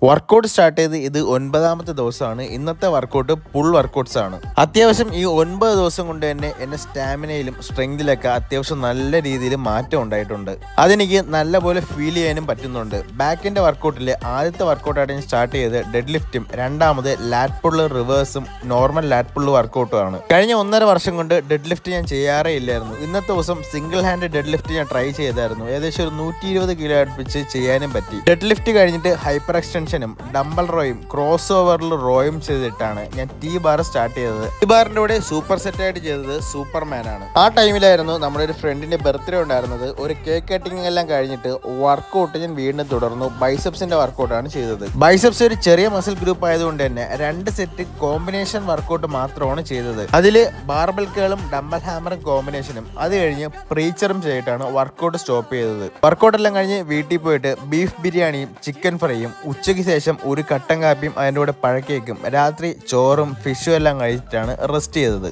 Workout start ചെയ്ത് ഇത് 9ാമത്തെ ദിവസമാണ്. ഇന്നത്തെ വർക്കൗട്ട് പുൾ വർക്കൗട്ട്സ് ആണ്. അത്യാവശ്യം ഈ 9 ദിവസം കൊണ്ട് തന്നെ എന്റെ സ്റ്റാമിനയിലും സ്ട്രെങ്തിലൊക്കെ അത്യാവശ്യം നല്ല രീതിയിൽ മാറ്റം ഉണ്ടായിട്ടുണ്ട്. അതെനിക്ക് നല്ലപോലെ ഫീൽ ചെയ്യാനും പറ്റുന്നുണ്ട്. ബാക്കിന്റെ വർക്കൗട്ടിൽ ആദ്യത്തെ വർക്കൗട്ടായിട്ട് ഞാൻ സ്റ്റാർട്ട് ചെയ്ത് ഡെഡ് ലിഫ്റ്റും, രണ്ടാമത് ലാറ്റ് പുള്ള് റിവേഴ്സും നോർമൽ ലാറ്റ് പുള്ള് വർക്കൗട്ടും ആണ്. കഴിഞ്ഞ 1.5 വർഷം കൊണ്ട് ഡെഡ് ലിഫ്റ്റ് ഞാൻ ചെയ്യാറേ ഇല്ലായിരുന്നു. ഇന്നത്തെ ദിവസം സിംഗിൾ ഹാൻഡ് ഡെഡ് ലിഫ്റ്റ് ഞാൻ ട്രൈ ചെയ്തായിരുന്നു. ഏകദേശം ഒരു 120 കിലോ അടുപ്പിച്ച് ചെയ്യാനും പറ്റി. ഡെഡ് ലിഫ്റ്റ് കഴിഞ്ഞിട്ട് ഹൈപ്പർ എക്സ്റ്റൻഷനും ഡംബൽ റോയും ക്രോസ് ഓവറിൽ റോയും ചെയ്തിട്ടാണ് ഞാൻ ടീ ബാർ സ്റ്റാർട്ട് ചെയ്തത്. ടീ ബാറിന്റെ കൂടെ സൂപ്പർ സെറ്റ് ആയിട്ട് ചെയ്തത് സൂപ്പർമാൻ ആണ്. ആ ടൈമിലായിരുന്നു നമ്മുടെ ഒരു ഫ്രണ്ടിന്റെ ബർത്ത്ഡേ ഉണ്ടായിരുന്നത്. ഒരു കേക്ക് കട്ടിങ് എല്ലാം കഴിഞ്ഞിട്ട് വർക്കൗട്ട് ഞാൻ വീണ്ടും തുടർന്നു. ബൈസെപ്സിന്റെ വർക്കൗട്ടാണ് ചെയ്തത്. ബൈസെപ്സ് ഒരു ചെറിയ മസിൽ ഗ്രൂപ്പ് ആയതുകൊണ്ട് തന്നെ 2 സെറ്റ് കോമ്പിനേഷൻ വർക്കൗട്ട് മാത്രമാണ് ചെയ്തത്. അതില് ബാർബൽ കേളും ഡംബൽ ഹാമറും കോമ്പിനേഷനും, അത് കഴിഞ്ഞ് പ്രീച്ചറും ചെയ്തിട്ടാണ് വർക്കൗട്ട് സ്റ്റോപ്പ് ചെയ്തത്. വർക്കൗട്ട് എല്ലാം കഴിഞ്ഞ് വീട്ടിൽ പോയിട്ട് ബീഫ് ബിരിയാണിയും ചിക്കൻ ഫ്രൈയും, ഉച്ചയ്ക്ക് ശേഷം ഒരു കട്ടൻ കാപ്പിയും അതിൻ്റെ കൂടെ പഴക്കേക്കും, രാത്രി ചോറും ഫിഷും എല്ലാം കഴിച്ചിട്ടാണ് റെസ്റ്റ് ചെയ്തത്.